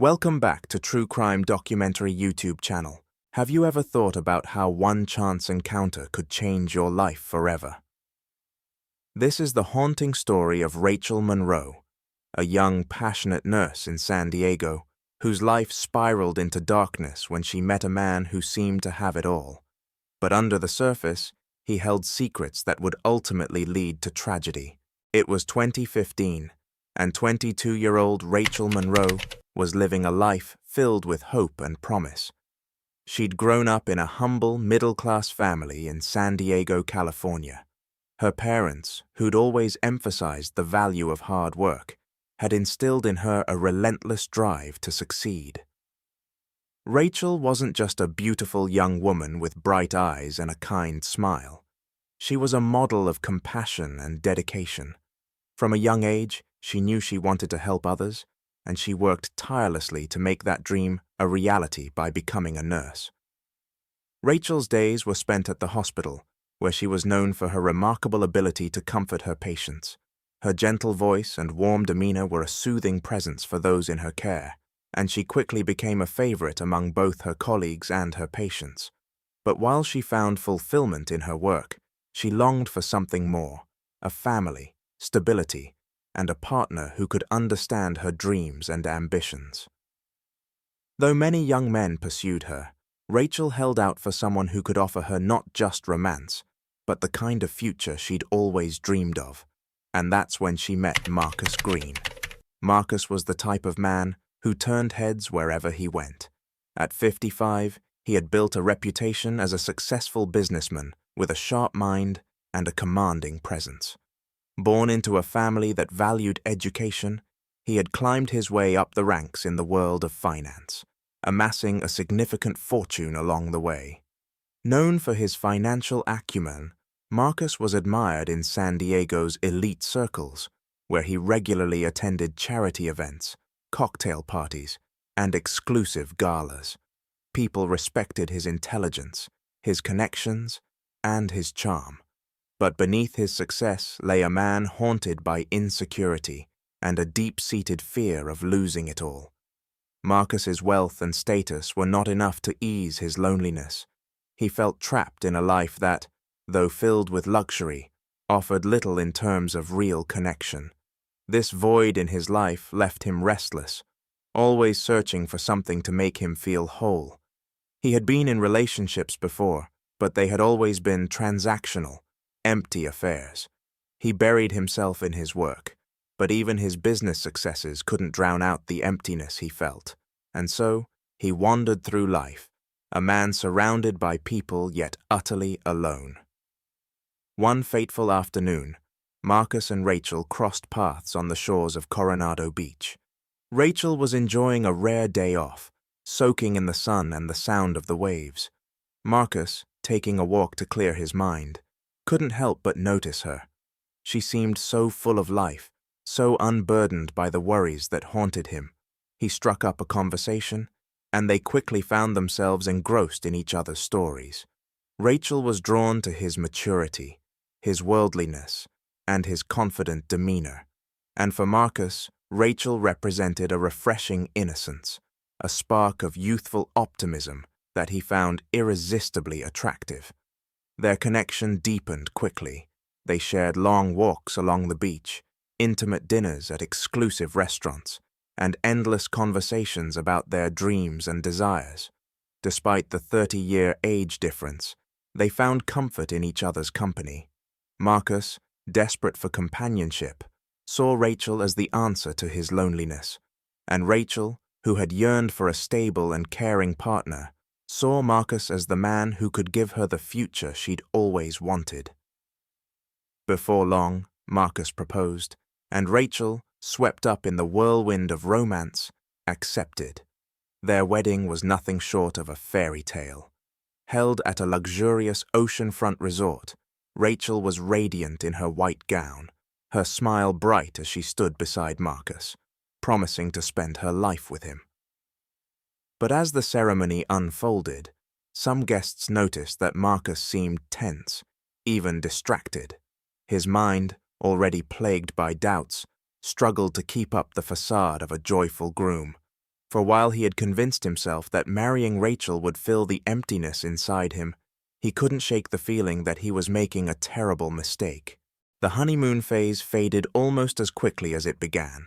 Welcome back to True Crime Documentary YouTube channel. Have you ever thought about how one chance encounter could change your life forever? This is the haunting story of Rachel Monroe, a young, passionate nurse in San Diego whose life spiraled into darkness when she met a man who seemed to have it all. But under the surface, he held secrets that would ultimately lead to tragedy. It was 2015, and 22-year-old Rachel Monroe was living a life filled with hope and promise. She'd grown up in a humble, middle-class family in San Diego, California. Her parents, who'd always emphasized the value of hard work, had instilled in her a relentless drive to succeed. Rachel wasn't just a beautiful young woman with bright eyes and a kind smile. She was a model of compassion and dedication. From a young age, she knew she wanted to help others, and she worked tirelessly to make that dream a reality by becoming a nurse. Rachel's days were spent at the hospital, where she was known for her remarkable ability to comfort her patients. Her gentle voice and warm demeanor were a soothing presence for those in her care, and she quickly became a favorite among both her colleagues and her patients. But while she found fulfillment in her work, she longed for something more: a family, stability, and a partner who could understand her dreams and ambitions. Though many young men pursued her, Rachel held out for someone who could offer her not just romance, but the kind of future she'd always dreamed of. And that's when she met Marcus Green. Marcus was the type of man who turned heads wherever he went. At 55, he had built a reputation as a successful businessman with a sharp mind and a commanding presence. Born into a family that valued education, he had climbed his way up the ranks in the world of finance, amassing a significant fortune along the way. Known for his financial acumen, Marcus was admired in San Diego's elite circles, where he regularly attended charity events, cocktail parties, and exclusive galas. People respected his intelligence, his connections, and his charm. But beneath his success lay a man haunted by insecurity and a deep-seated fear of losing it all. Marcus's wealth and status were not enough to ease his loneliness. He felt trapped in a life that, though filled with luxury, offered little in terms of real connection. This void in his life left him restless, always searching for something to make him feel whole. He had been in relationships before, but they had always been transactional, empty affairs. He buried himself in his work, but even his business successes couldn't drown out the emptiness he felt. And so, he wandered through life, a man surrounded by people yet utterly alone. One fateful afternoon, Marcus and Rachel crossed paths on the shores of Coronado Beach. Rachel was enjoying a rare day off, soaking in the sun and the sound of the waves. Marcus, taking a walk to clear his mind, couldn't help but notice her. She seemed so full of life, so unburdened by the worries that haunted him. He struck up a conversation, and they quickly found themselves engrossed in each other's stories. Rachel was drawn to his maturity, his worldliness, and his confident demeanor. And for Marcus, Rachel represented a refreshing innocence, a spark of youthful optimism that he found irresistibly attractive. Their connection deepened quickly. They shared long walks along the beach, intimate dinners at exclusive restaurants, and endless conversations about their dreams and desires. Despite the 30-year age difference, they found comfort in each other's company. Marcus, desperate for companionship, saw Rachel as the answer to his loneliness, and Rachel, who had yearned for a stable and caring partner, saw Marcus as the man who could give her the future she'd always wanted. Before long, Marcus proposed, and Rachel, swept up in the whirlwind of romance, accepted. Their wedding was nothing short of a fairy tale. Held at a luxurious oceanfront resort, Rachel was radiant in her white gown, her smile bright as she stood beside Marcus, promising to spend her life with him. But as the ceremony unfolded, some guests noticed that Marcus seemed tense, even distracted. His mind, already plagued by doubts, struggled to keep up the facade of a joyful groom. For while he had convinced himself that marrying Rachel would fill the emptiness inside him, he couldn't shake the feeling that he was making a terrible mistake. The honeymoon phase faded almost as quickly as it began.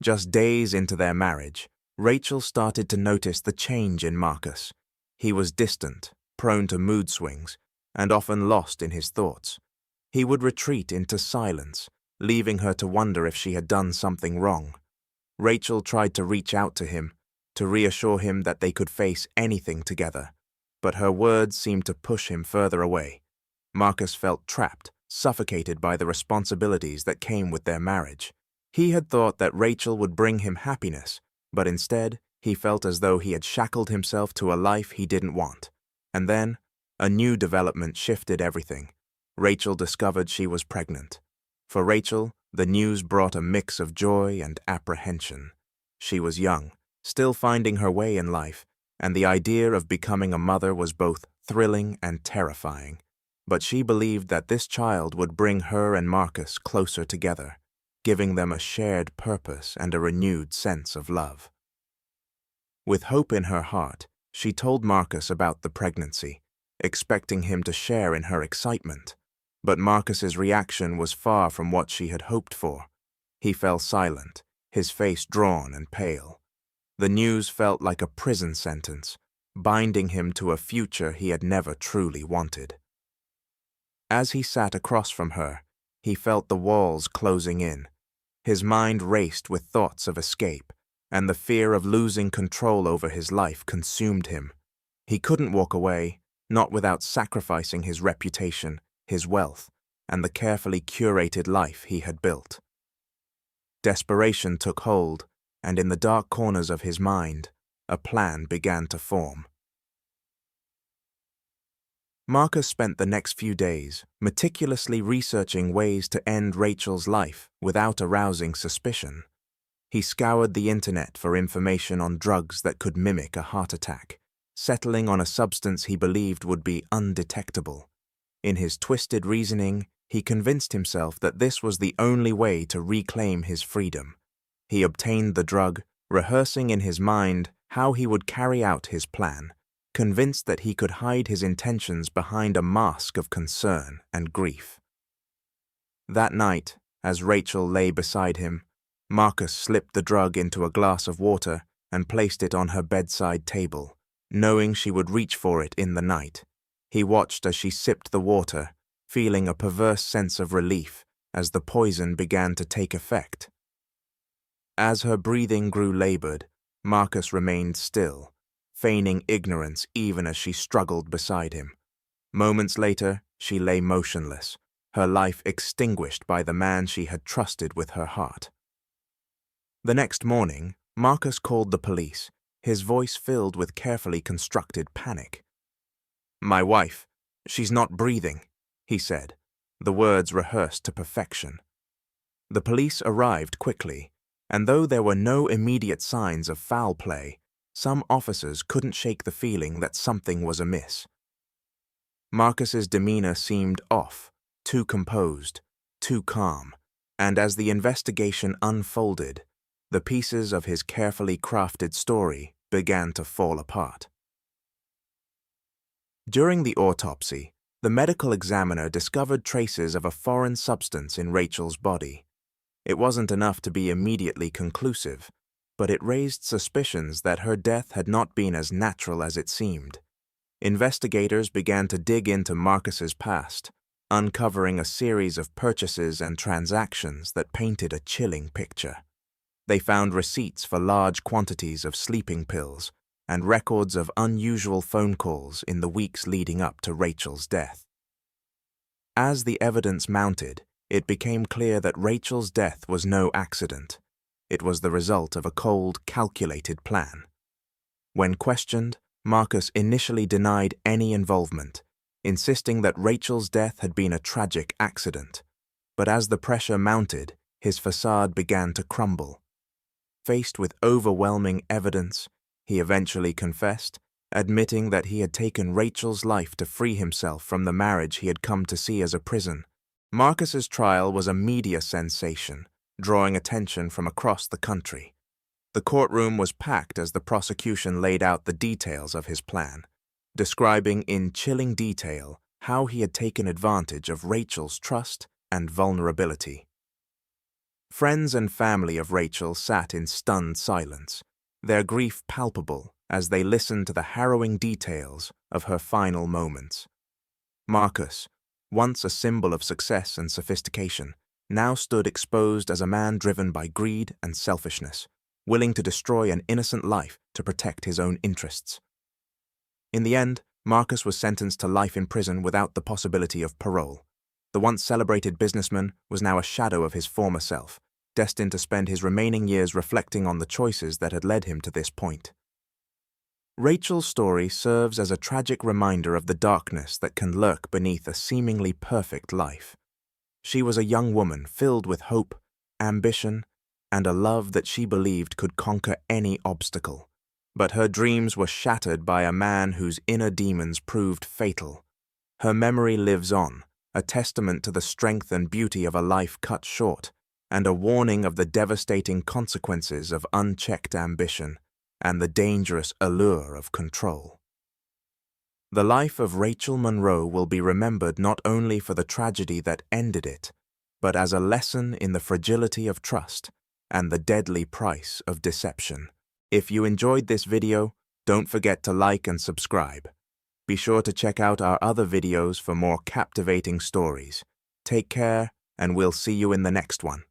Just days into their marriage, Rachel started to notice the change in Marcus. He was distant, prone to mood swings, and often lost in his thoughts. He would retreat into silence, leaving her to wonder if she had done something wrong. Rachel tried to reach out to him, to reassure him that they could face anything together, but her words seemed to push him further away. Marcus felt trapped, suffocated by the responsibilities that came with their marriage. He had thought that Rachel would bring him happiness, but instead, he felt as though he had shackled himself to a life he didn't want. And then, a new development shifted everything. Rachel discovered she was pregnant. For Rachel, the news brought a mix of joy and apprehension. She was young, still finding her way in life, and the idea of becoming a mother was both thrilling and terrifying. But she believed that this child would bring her and Marcus closer together, giving them a shared purpose and a renewed sense of love. With hope in her heart, she told Marcus about the pregnancy, expecting him to share in her excitement. But Marcus's reaction was far from what she had hoped for. He fell silent, his face drawn and pale. The news felt like a prison sentence, binding him to a future he had never truly wanted. As he sat across from her, he felt the walls closing in. His mind raced with thoughts of escape, and the fear of losing control over his life consumed him. He couldn't walk away, not without sacrificing his reputation, his wealth, and the carefully curated life he had built. Desperation took hold, and in the dark corners of his mind, a plan began to form. Marcus spent the next few days meticulously researching ways to end Rachel's life without arousing suspicion. He scoured the internet for information on drugs that could mimic a heart attack, settling on a substance he believed would be undetectable. In his twisted reasoning, he convinced himself that this was the only way to reclaim his freedom. He obtained the drug, rehearsing in his mind how he would carry out his plan, convinced that he could hide his intentions behind a mask of concern and grief. That night, as Rachel lay beside him, Marcus slipped the drug into a glass of water and placed it on her bedside table, knowing she would reach for it in the night. He watched as she sipped the water, feeling a perverse sense of relief as the poison began to take effect. As her breathing grew labored, Marcus remained still, feigning ignorance even as she struggled beside him. Moments later, she lay motionless, her life extinguished by the man she had trusted with her heart. The next morning, Marcus called the police, his voice filled with carefully constructed panic. "My wife, she's not breathing," he said, the words rehearsed to perfection. The police arrived quickly, and though there were no immediate signs of foul play, some officers couldn't shake the feeling that something was amiss. Marcus's demeanor seemed off, too composed, too calm, and as the investigation unfolded, the pieces of his carefully crafted story began to fall apart. During the autopsy, the medical examiner discovered traces of a foreign substance in Rachel's body. It wasn't enough to be immediately conclusive, but it raised suspicions that her death had not been as natural as it seemed. Investigators began to dig into Marcus's past, uncovering a series of purchases and transactions that painted a chilling picture. They found receipts for large quantities of sleeping pills and records of unusual phone calls in the weeks leading up to Rachel's death. As the evidence mounted, it became clear that Rachel's death was no accident. It was the result of a cold, calculated plan. When questioned, Marcus initially denied any involvement, insisting that Rachel's death had been a tragic accident. But as the pressure mounted, his facade began to crumble. Faced with overwhelming evidence, he eventually confessed, admitting that he had taken Rachel's life to free himself from the marriage he had come to see as a prison. Marcus's trial was a media sensation, drawing attention from across the country. The courtroom was packed as the prosecution laid out the details of his plan, describing in chilling detail how he had taken advantage of Rachel's trust and vulnerability. Friends and family of Rachel sat in stunned silence, their grief palpable as they listened to the harrowing details of her final moments. Marcus, once a symbol of success and sophistication, now stood exposed as a man driven by greed and selfishness, willing to destroy an innocent life to protect his own interests. In the end, Marcus was sentenced to life in prison without the possibility of parole. The once celebrated businessman was now a shadow of his former self, destined to spend his remaining years reflecting on the choices that had led him to this point. Rachel's story serves as a tragic reminder of the darkness that can lurk beneath a seemingly perfect life. She was a young woman filled with hope, ambition, and a love that she believed could conquer any obstacle. But her dreams were shattered by a man whose inner demons proved fatal. Her memory lives on, a testament to the strength and beauty of a life cut short, and a warning of the devastating consequences of unchecked ambition and the dangerous allure of control. The life of Rachel Monroe will be remembered not only for the tragedy that ended it, but as a lesson in the fragility of trust and the deadly price of deception. If you enjoyed this video, don't forget to like and subscribe. Be sure to check out our other videos for more captivating stories. Take care, and we'll see you in the next one.